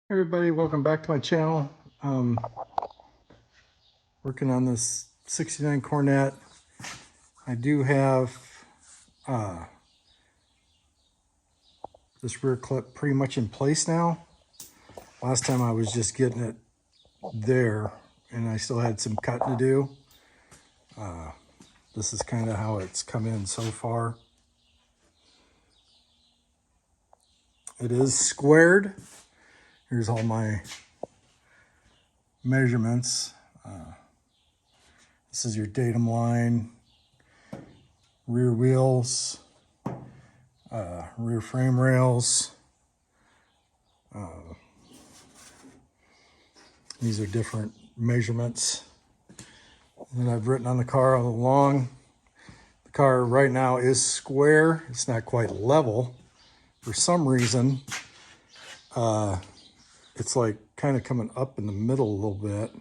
Everybody, welcome back to my channel. Working on this 69 Coronet. I do have this rear clip pretty much in place now. Last time I was just getting it there and I still had some cutting to do. This is kind of how it's come in so far. It is squared. Here's all my measurements. This is your datum line, rear wheels, rear frame rails. These are different measurements that I've written on the car all along. The car right now is square. It's not quite level. For some reason, it's like kind of coming up in the middle a little bit.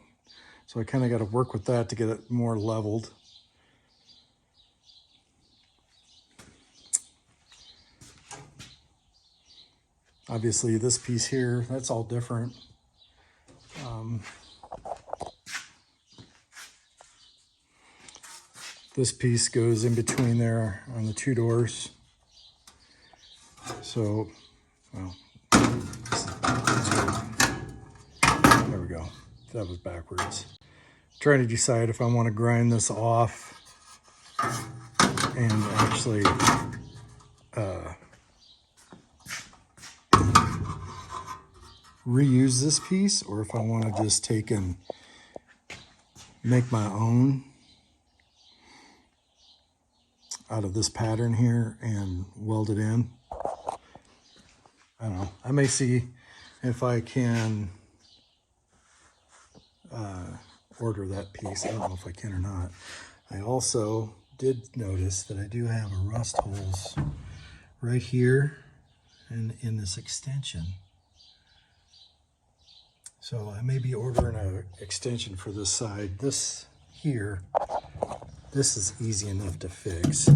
So I kind of got to work with that to get it more leveled. Obviously this piece here, that's all different. This piece goes in between there on the two doors. So, well, there we go. That was backwards. Trying to decide if I want to grind this off and actually reuse this piece, or if I want to just take and make my own out of this pattern here and weld it in. I don't know. I may see if I can order that piece. I don't know if I can or not. I also did notice that I do have a rust holes right here and in this extension. So I may be ordering an extension for this side. This here, this is easy enough to fix.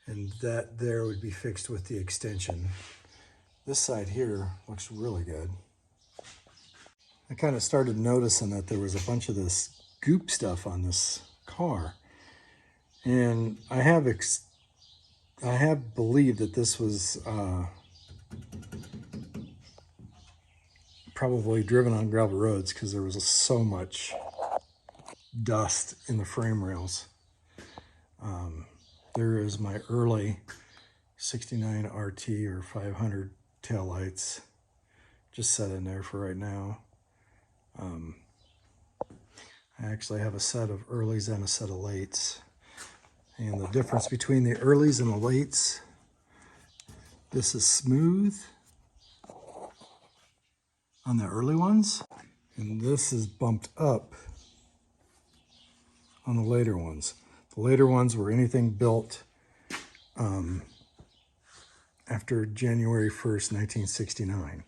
And that there would be fixed with the extension. This side here looks really good. I kind of started noticing that there was a bunch of this goop stuff on this car. And I have believed that this was probably driven on gravel roads because there was so much dust in the frame rails. There is my early 69 RT or 500 taillights just set in there for right now. I actually have a set of earlies and a set of lates. And the difference between the earlies and the lates, this is smooth on the early ones, and this is bumped up on the later ones. The later ones were anything built after January 1st, 1969.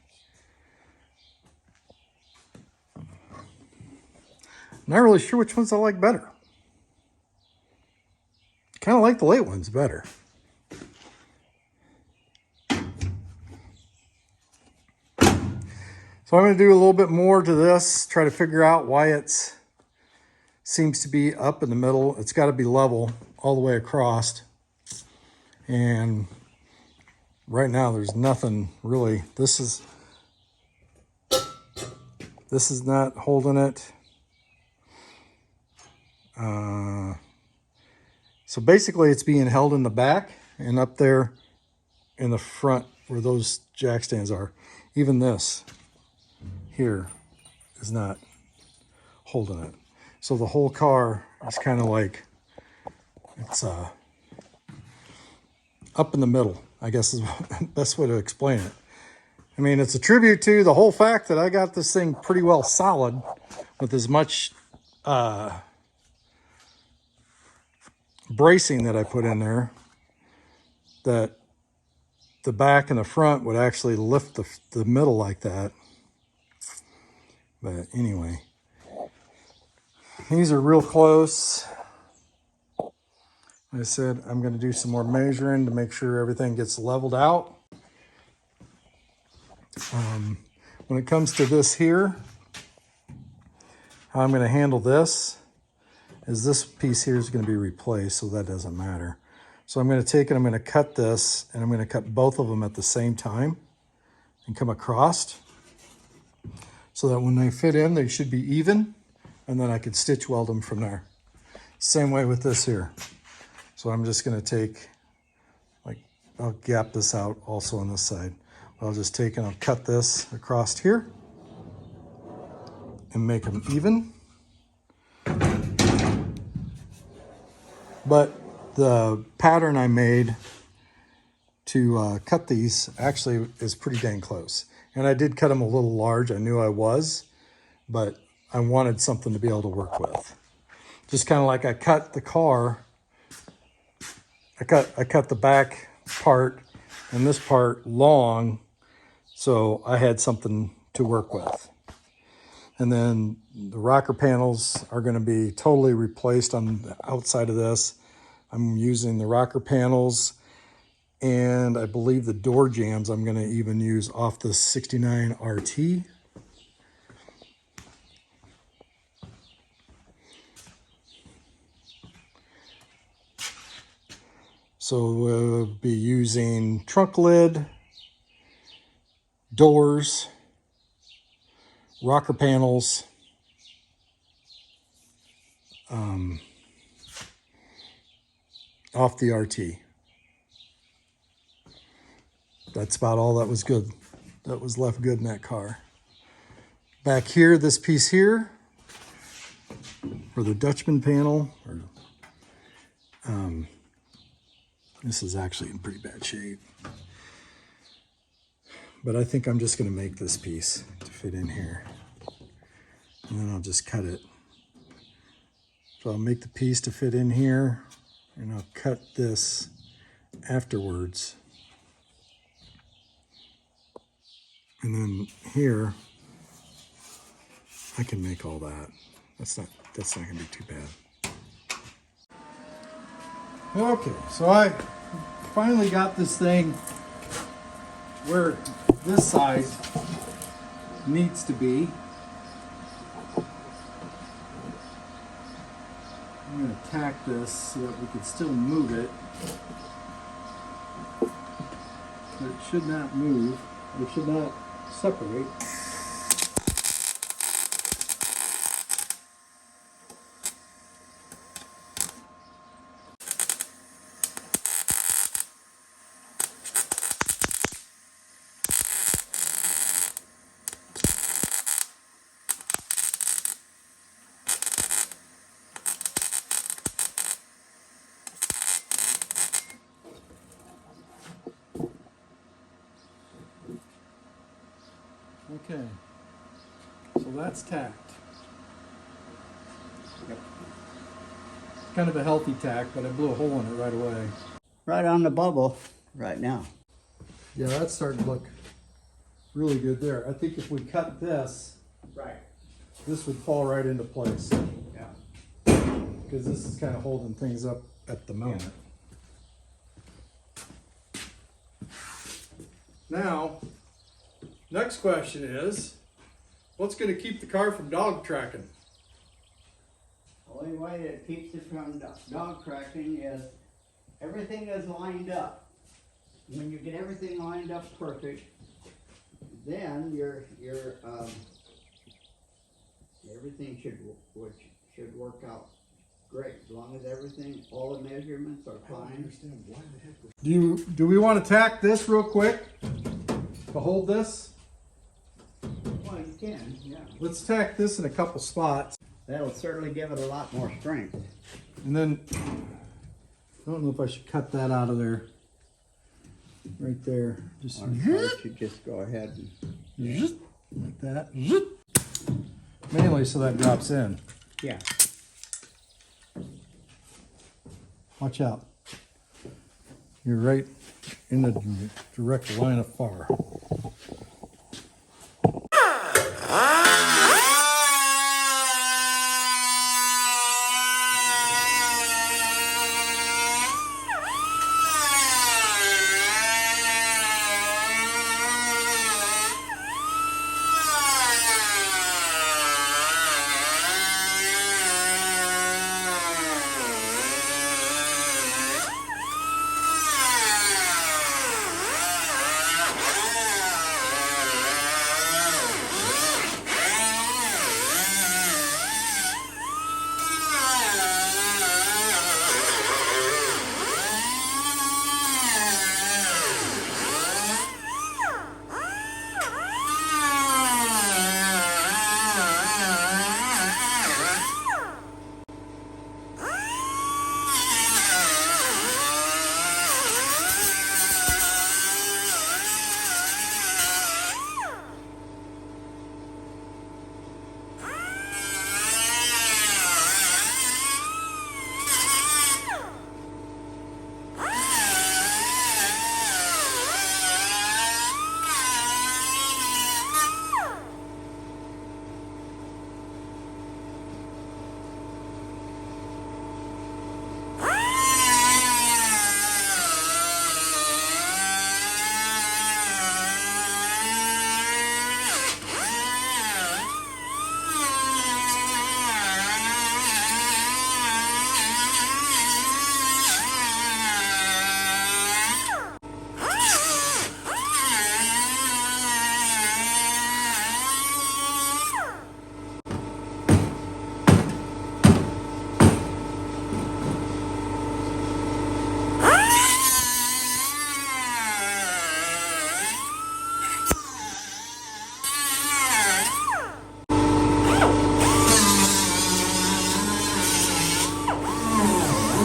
Not really sure which ones I like better. Kind of like the late ones better. So I'm going to do a little bit more to this, try to figure out why it seems to be up in the middle. It's got to be level all the way across. And right now there's nothing really. This is not holding it. So basically it's being held in the back and up there in the front where those jack stands are. Even this here is not holding it. So the whole car is kind of like, it's up in the middle, I guess is the best way to explain it. I mean, it's a tribute to the whole fact that I got this thing pretty well solid with as much bracing that I put in there, that the back and the front would actually lift the middle like that. But anyway, these are real close. I said I'm going to do some more measuring to make sure everything gets leveled out. When it comes to this here, how I'm going to handle this is this piece here is going to be replaced, so that doesn't matter. So I'm going to take it, I'm going to cut this, and I'm going to cut both of them at the same time and come across so that when they fit in, they should be even, and then I could stitch weld them from there. Same way with this here. So I'm just going to take, like, I'll gap this out also on this side. I'll just take and I'll cut this across here and make them even. But the pattern I made to cut these actually is pretty dang close. And I did cut them a little large. I knew I was, but I wanted something to be able to work with. Just kind of like I cut the car. I cut the back part and this part long, so I had something to work with. And then the rocker panels are going to be totally replaced on the outside of this. I'm using the rocker panels, and I believe the door jambs I'm going to even use off the 69 RT. So we'll be using trunk lid, doors, rocker panels, off the RT. That's about all that was good. That was left good in that car. Back here, this piece here, for the Dutchman panel, this is actually in pretty bad shape. But I think I'm just going to make this piece to fit in here. And then I'll just cut it. So I'll make the piece to fit in here, and I'll cut this afterwards. And then here, I can make all that. That's not going to be too bad. Okay, so I finally got this thing where this side needs to be. I'm going to tack this so that we can still move it. But it should not move. It should not separate. Okay, so that's tacked. Yep. Kind of a healthy tack, but I blew a hole in it right away. Right on the bubble right now. Yeah, that's starting to look really good there. I think if we cut this, Right. this would fall right into place. Yeah. Because this is kind of holding things up at the moment. Now, next question is, what's going to keep the car from dog tracking? The only way that keeps it from dog tracking is everything is lined up. When you get everything lined up perfect, then your everything should work out great. As long as everything, all the measurements are fine. Do we want to tack this real quick to hold this? Well, you can, yeah. Let's tack this in a couple spots. That'll certainly give it a lot more strength. And then, I don't know if I should cut that out of there. Right there. Just Or you should just go ahead and like that. Mainly so that drops in. yeah. Watch out. You're right in the direct line of fire.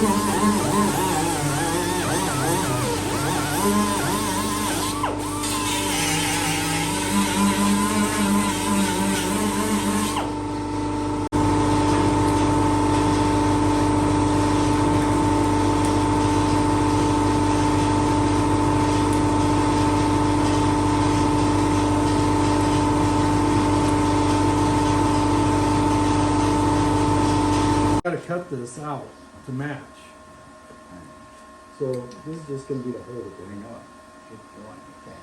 Got to cut this out to match. So this is just going to be the whole I thing. know it. Keep going. Okay.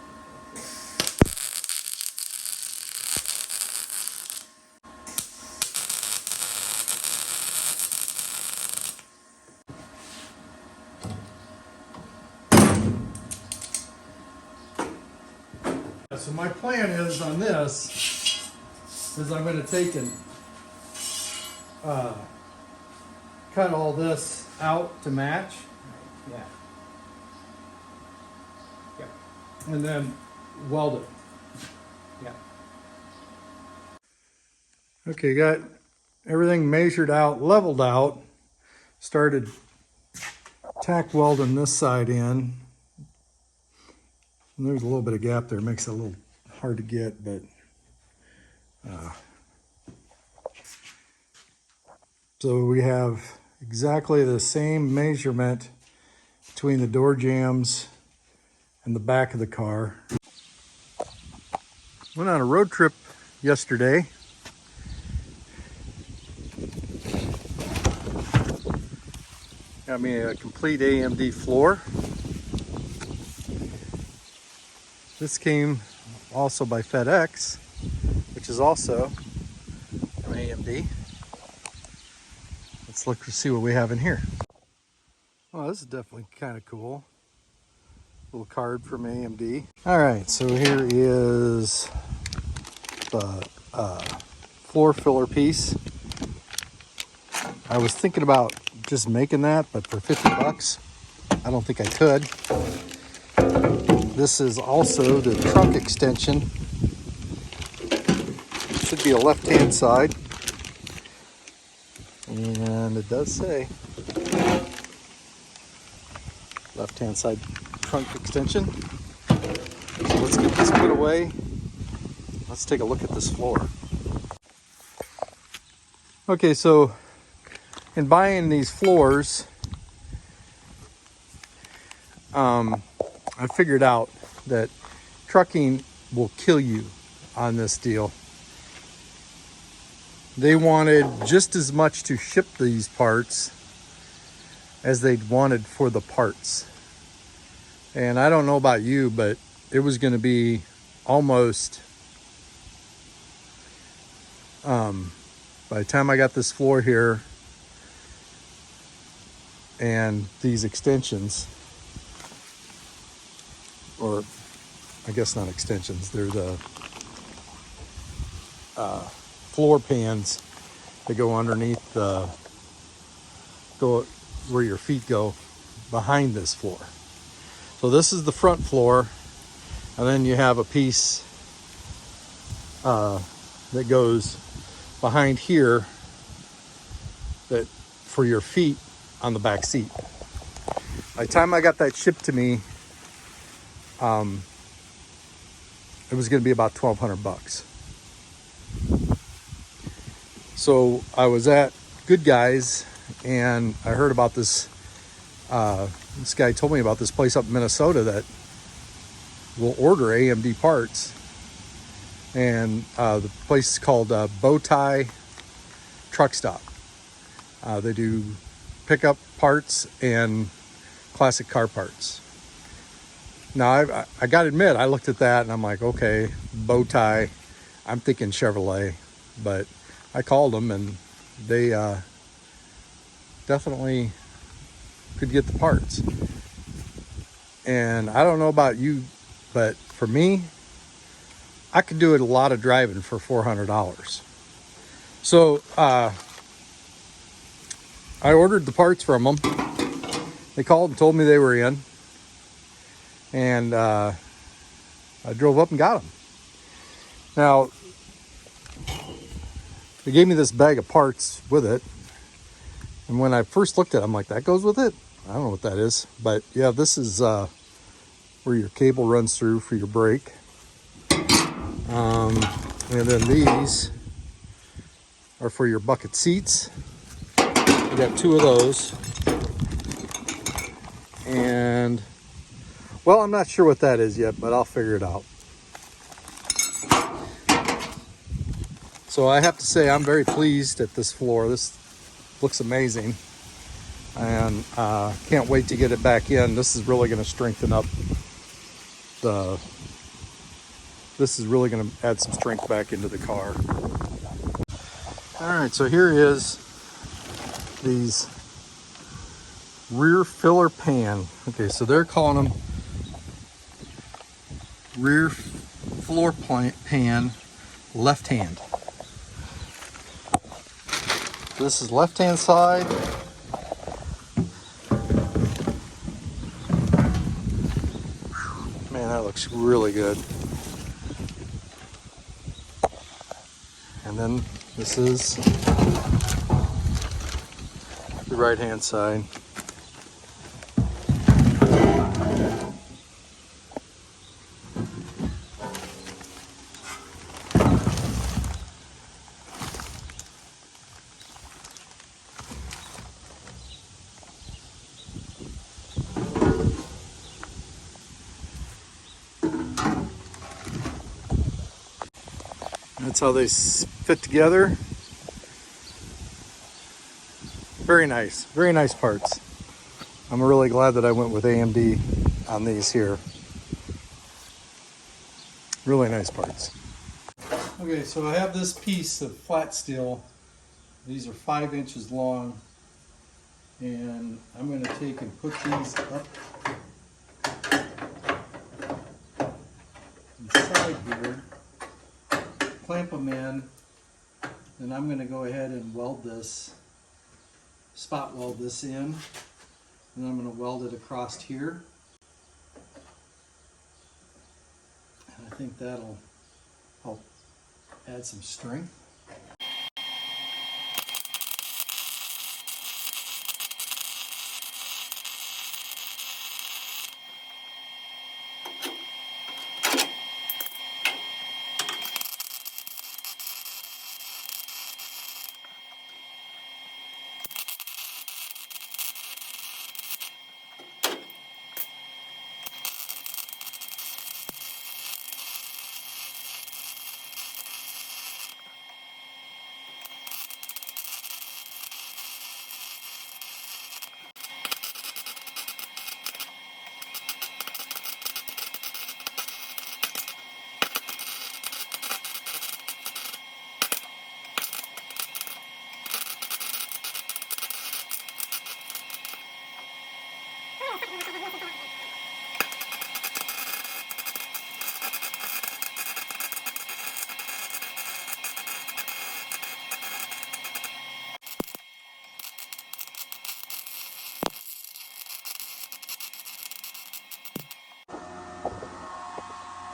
So my plan is on this is I'm going to take and cut all this out to match, Yeah. Yep. and then weld it. Yep. Okay, got everything measured out, leveled out. Started tack welding this side in. And there's a little bit of gap there, makes it a little hard to get, but so we have exactly the same measurement between the door jambs and the back of the car. Went on a road trip yesterday. Got me a complete AMD floor. This came also by FedEx, which is also from AMD. Let's look to see what we have in here. Oh, this is definitely kind of cool. Little card from AMD. All right, so here is the floor filler piece. I was thinking about just making that, but for 50 bucks, I don't think I could. This is also the trunk extension. It should be a left-hand side. And it does say left-hand side trunk extension. So let's get this put away. Let's take a look at this floor. Okay, so in buying these floors, I figured out that trucking will kill you on this deal. They wanted just as much to ship these parts as they'd wanted for the parts. And I don't know about you, but it was going to be almost, by the time I got this floor here and these extensions, or I guess not extensions, they're the floor pans that go underneath the, go where your feet go behind this floor. So this is the front floor, and then you have a piece that goes behind here that for your feet on the back seat. By the time I got that shipped to me, it was going to be about 1,200 bucks. So I was at Good Guys, and I heard about this. This guy told me about this place up in Minnesota that will order AMD parts, and the place is called Bowtie Truck Stop. They do pickup parts and classic car parts. Now, I got to admit, I looked at that and I'm like, okay, Bowtie, I'm thinking Chevrolet, but I called them and they definitely could get the parts. And I don't know about you, but for me, I could do it a lot of driving for $400. So I ordered the parts from them. They called and told me they were in. And I drove up and got them. Now, they gave me this bag of parts with it. And when I first looked at it, I'm like, that goes with it? I don't know what that is. But yeah, this is where your cable runs through for your brake. And then these are for your bucket seats. We got 2 of those. And, well, I'm not sure what that is yet, but I'll figure it out. So I have to say I'm very pleased at this floor. This looks amazing. And can't wait to get it back in. This is really going to strengthen up this is really going to add some strength back into the car. All right, so here is these rear filler pan. Okay, so they're calling them rear floor pan left hand. This is left hand side. Man, that looks really good. And then this is the right hand side. That's how they fit together. Very nice parts. I'm really glad that I went with AMD on these here. Really nice parts. Okay, so I have this piece of flat steel. These are 5 inches long, and I'm going to take and put these up inside here, clamp them in, and I'm going to go ahead and weld this, spot weld this in, and I'm going to weld it across here. And I think that'll help add some strength.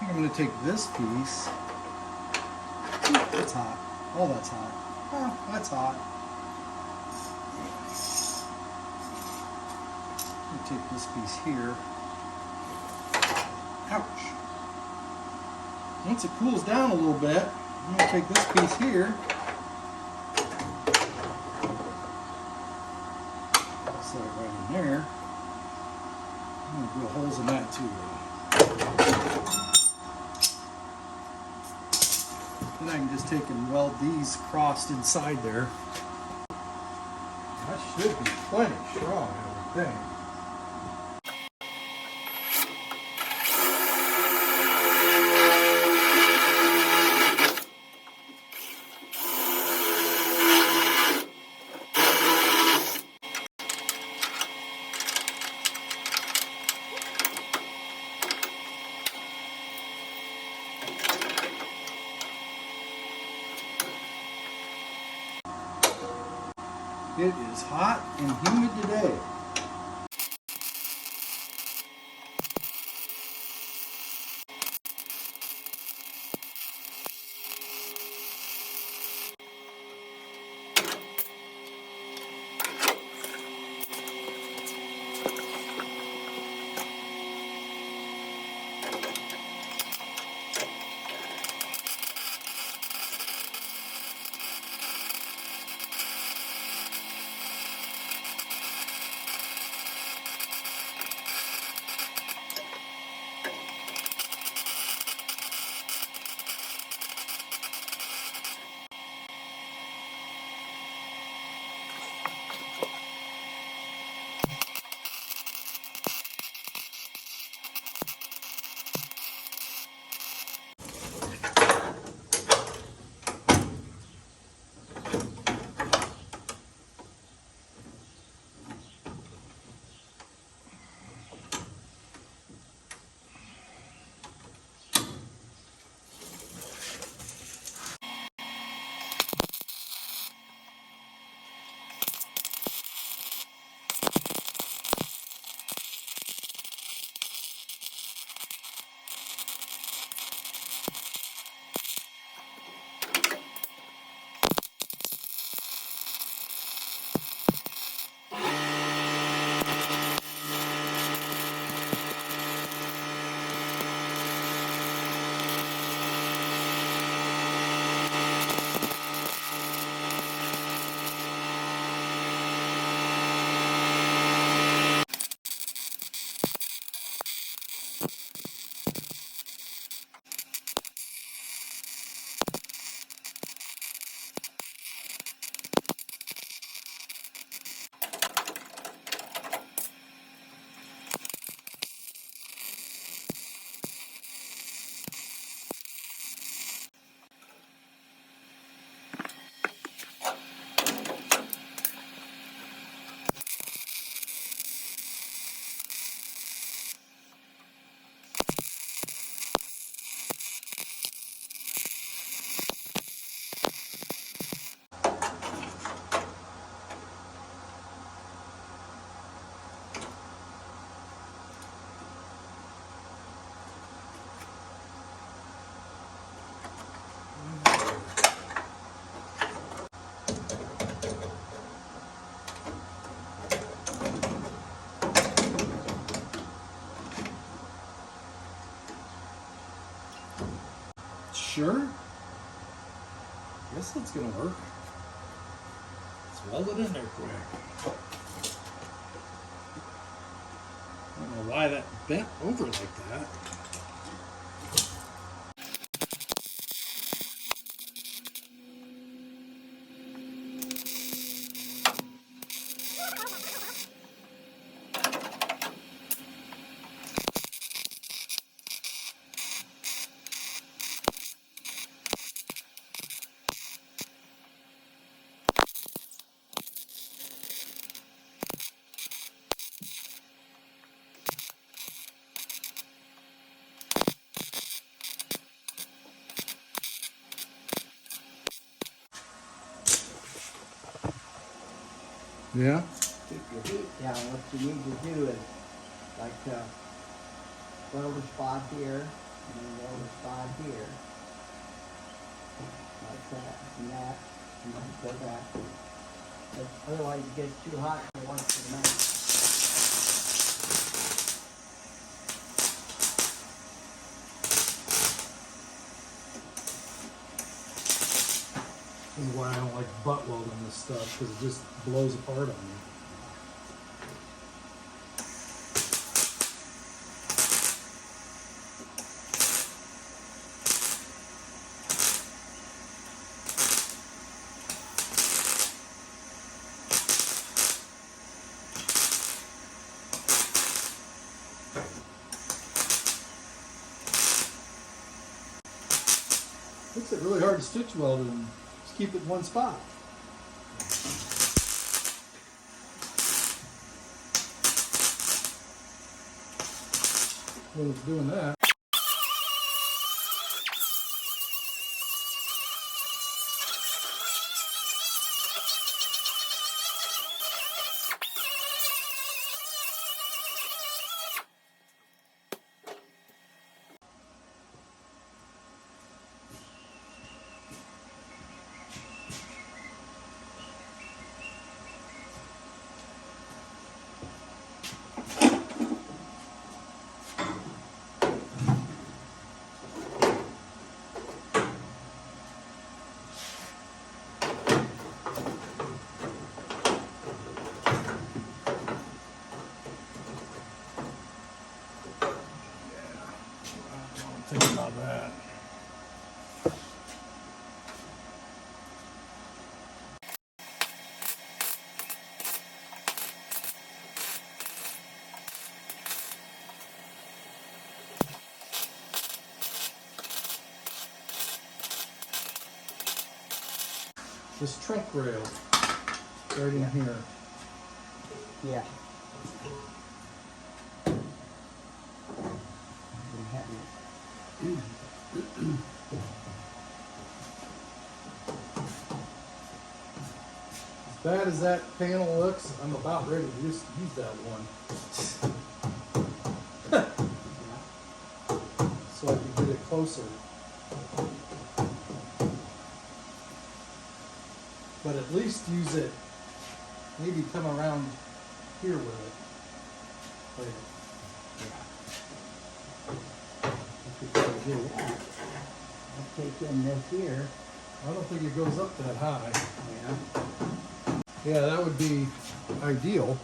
I'm going to take this piece. That's hot. Oh, that's hot. Oh, that's hot. I'm going to take this piece here. Ouch. Once it cools down a little bit, I'm going to take this piece here. Set it right in there. I'm going to drill holes in that too. Then I can just take and weld these crossed inside there. That should be plenty strong, I would think. It is hot and humid today. sure. Guess that's gonna work. Let's weld it in there quick. I don't know why that bent over like that. Yeah? Keep your heat down. What you need to do is like weld a spot here and then weld a spot here. Like that and that and then go back. But otherwise it gets too hot and it wants to melt. This is why I don't like butt welding this stuff, because it just blows apart on me. Makes it really hard to stitch weld and just keep it in one spot. When it's doing that. Think about that. This trunk rail right in here. Yeah. As bad as that panel looks, I'm about ready to just use that one. So I can get it closer. But at least use it, maybe come around here with it. Later. I'll take in this here. I don't think it goes up that high. Yeah. Yeah, that would be ideal.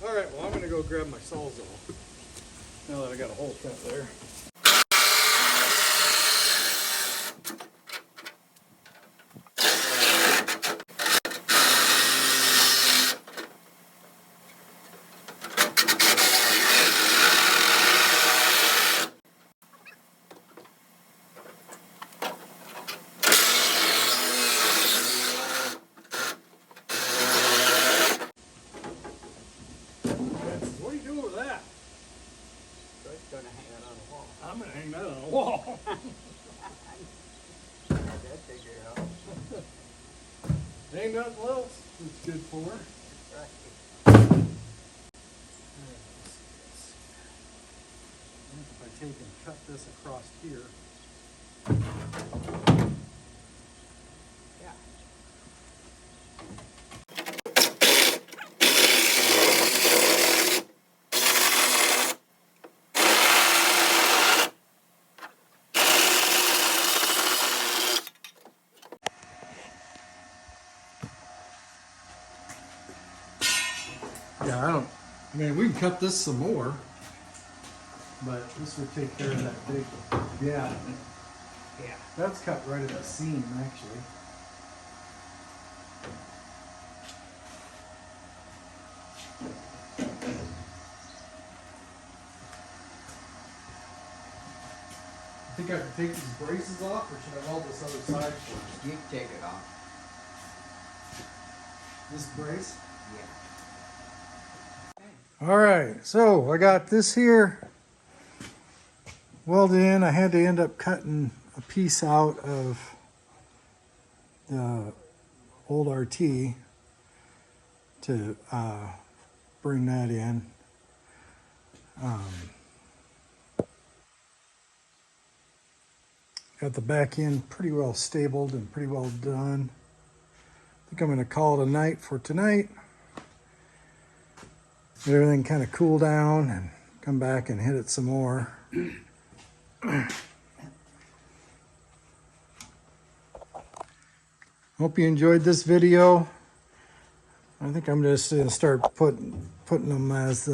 All right, well, I'm gonna go grab my Sawzall now that I got a hole cut there. What are you doing with that? It's gonna hang it on the wall. I'm gonna hang that on the wall. That figure out. Ain't nothing else it's good for. Right. If I take and cut this across here. Yeah. Yeah, I mean, we can cut this some more, but this would take care of that big gap. Yeah. That's cut right at the seam, actually. I think I can take these braces off, or should I weld this other side first? You can take it off. This brace? Yeah. All right, so I got this here welded in. I had to end up cutting a piece out of the old RT to bring that in. Got the back end pretty well stabled and pretty well done. I think I'm going to call it a night for tonight. Let everything kind of cool down and come back and hit it some more. Hope you enjoyed this video. I think I'm just going to start putting them as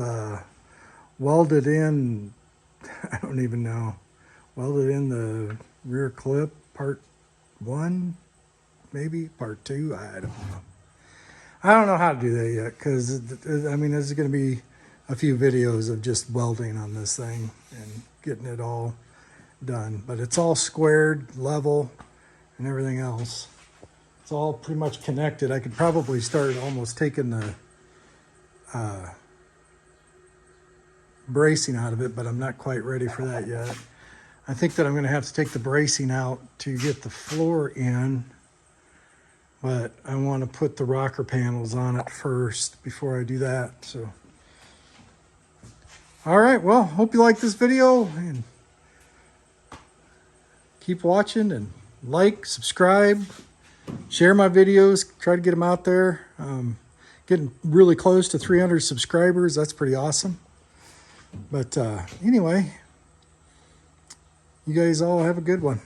welded in. I don't even know. Welded in the rear clip, part 1, maybe part 2. I don't know. I don't know how to do that yet, because I mean, there's going to be a few videos of just welding on this thing and getting it all done. But it's all squared, level, and everything else. It's all pretty much connected. I could probably start almost taking the bracing out of it, but I'm not quite ready for that yet. I think that I'm going to have to take the bracing out to get the floor in, but I want to put the rocker panels on it first before I do that. So, all right, well, hope you like this video, and keep watching, and like, subscribe, share my videos, try to get them out there. Getting really close to 300 subscribers. That's pretty awesome. But anyway, you guys all have a good one.